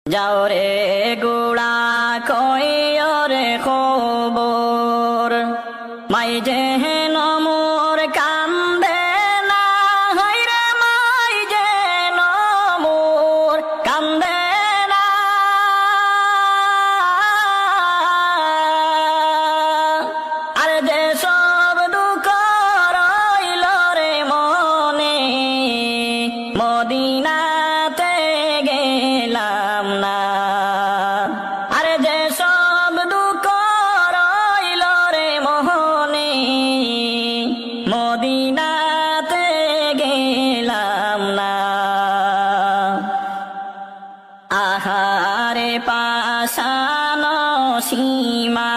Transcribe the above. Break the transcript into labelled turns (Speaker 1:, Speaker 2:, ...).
Speaker 1: যাও রে গুড়া কইও রে খবর মাই যে নমোর কান্দে না হাইরে মাই যে নমোর কান্দে না আর যে সব দুঃখ রইল রে মনে মদিনাতে গেলাম না আর যে সব দুঃখ রইল রে মোহনে মদিনাতে গেলাম না আহারে পাশানো সীমা